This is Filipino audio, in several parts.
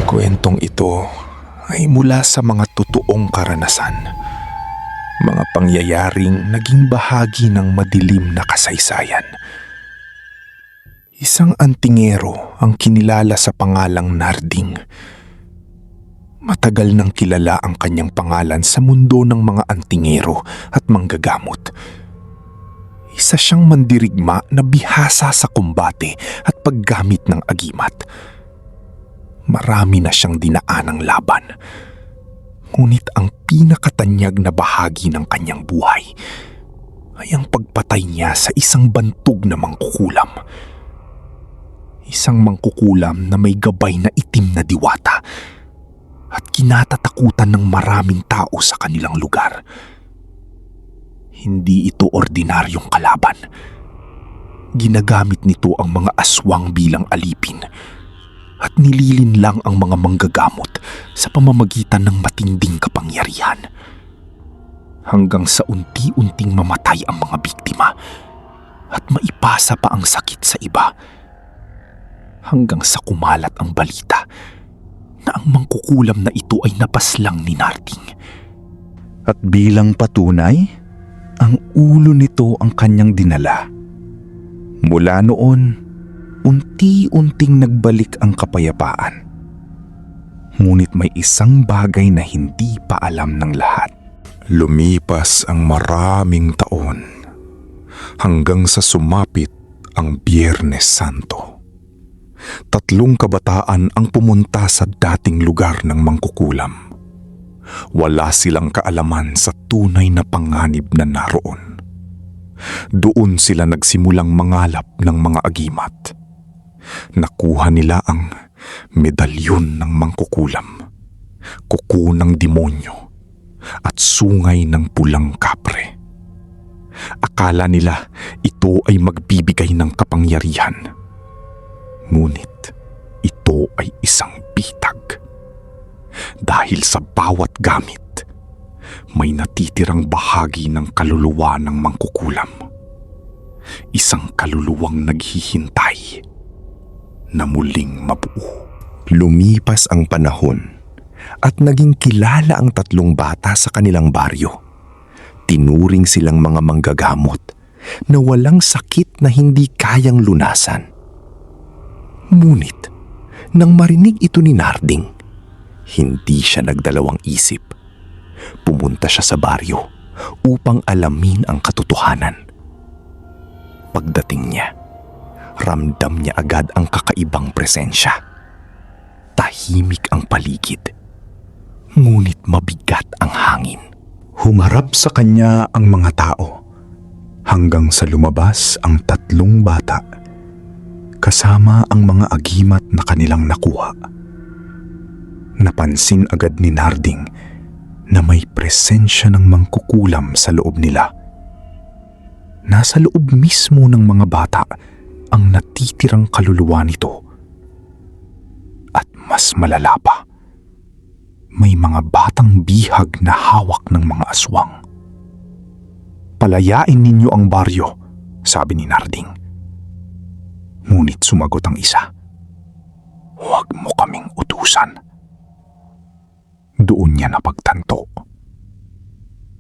Kwentong ito ay mula sa mga totoong karanasan, mga pangyayaring naging bahagi ng madilim na kasaysayan. Isang antingero ang kinilala sa pangalang Narding. Matagal nang kilala ang kanyang pangalan sa mundo ng mga antingero at manggagamot. Isa siyang mandirigma na bihasa sa kumbate at paggamit ng agimat. Marami na siyang dinaanang laban. Ngunit ang pinakatanyag na bahagi ng kanyang buhay ay ang pagpatay niya sa isang bantog na mangkukulam. Isang mangkukulam na may gabay na itim na diwata at kinatatakutan ng maraming tao sa kanilang lugar. Hindi ito ordinaryong kalaban. Ginagamit nito ang mga aswang bilang alipin at nililin lang ang mga manggagamot sa pamamagitan ng matinding kapangyarihan. Hanggang sa unti-unting mamatay ang mga biktima at maipasa pa ang sakit sa iba. Hanggang sa kumalat ang balita na ang mangkukulam na ito ay napaslang ni Narding. At bilang patunay, ang ulo nito ang kanyang dinala. Mula noon, unti-unting nagbalik ang kapayapaan. Ngunit may isang bagay na hindi pa alam ng lahat. Lumipas ang maraming taon hanggang sa sumapit ang Biyernes Santo. 3 kabataan ang pumunta sa dating lugar ng mangkukulam. Wala silang kaalaman sa tunay na panganib na naroon. Doon sila nagsimulang mangalap ng mga agimat. Nakuha nila ang medalyon ng mangkukulam, kuko ng demonyo, at sungay ng pulang kapre. Akala nila ito ay magbibigay ng kapangyarihan. Ngunit ito ay isang bitag. Dahil sa bawat gamit, may natitirang bahagi ng kaluluwa ng mangkukulam. Isang kaluluwang naghihintay na muling mabuo. Lumipas ang panahon at naging kilala ang 3 bata sa kanilang baryo. Tinuring silang mga manggagamot na walang sakit na hindi kayang lunasan. Ngunit, nang marinig ito ni Narding, hindi siya nagdalawang isip. Pumunta siya sa baryo upang alamin ang katotohanan. Pagdating niya, ramdam niya agad ang kakaibang presensya. Tahimik ang paligid, ngunit mabigat ang hangin. Humarap sa kanya ang mga tao hanggang sa lumabas ang 3 bata kasama ang mga agimat na kanilang nakuha. Napansin agad ni Narding na may presensya ng mangkukulam sa loob nila. Nasa loob mismo ng mga bata ang natitirang kaluluwa nito. At mas malala pa, may mga batang bihag na hawak ng mga aswang. "Palayain ninyo ang baryo," sabi ni Narding. Ngunit sumagot ang isa, "Huwag mo kaming utusan." Doon niya napagtanto,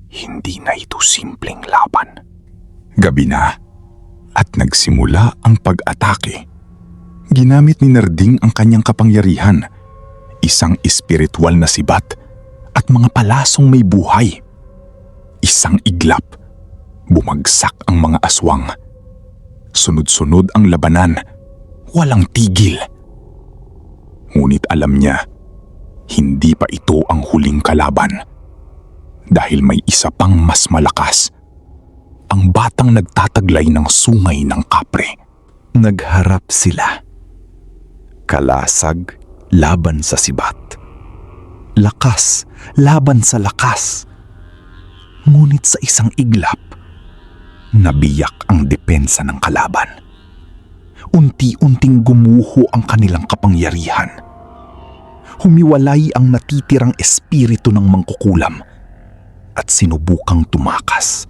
hindi na ito simpleng laban. Gabi na at nagsimula ang pag-atake. Ginamit ni Narding ang kanyang kapangyarihan, isang espiritual na sibat at mga palasong may buhay. Isang iglap, bumagsak ang mga aswang. Sunod-sunod ang labanan, walang tigil. Ngunit alam niya, hindi pa ito ang huling kalaban. Dahil may isa pang mas malakas, ang batang nagtataglay ng sungay ng kapre. Nagharap sila. Kalasag laban sa sibat. Lakas laban sa lakas. Ngunit sa isang iglap, nabiyak ang depensa ng kalaban. Unti-unting gumuho ang kanilang kapangyarihan. Humiwalay ang natitirang espiritu ng mangkukulam at sinubukang tumakas.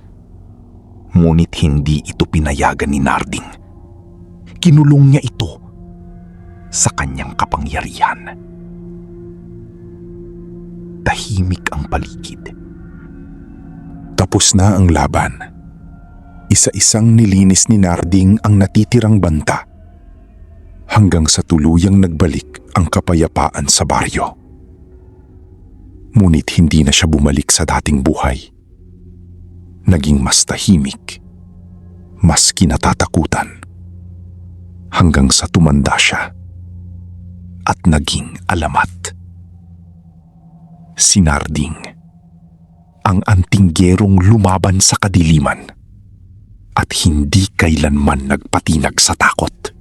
Ngunit hindi ito pinayagan ni Narding. Kinulong niya ito sa kanyang kapangyarihan. tahimik ang paligid. Tapos na ang laban. Isa-isang nilinis ni Narding ang natitirang banta hanggang sa tuluyang nagbalik ang kapayapaan sa baryo. Ngunit hindi na siya bumalik sa dating buhay. Naging mas tahimik, mas kinatatakutan, hanggang sa tumanda siya at naging alamat. Si Narding, ang antinggerong lumaban sa kadiliman at hindi kailanman nagpatinag sa takot.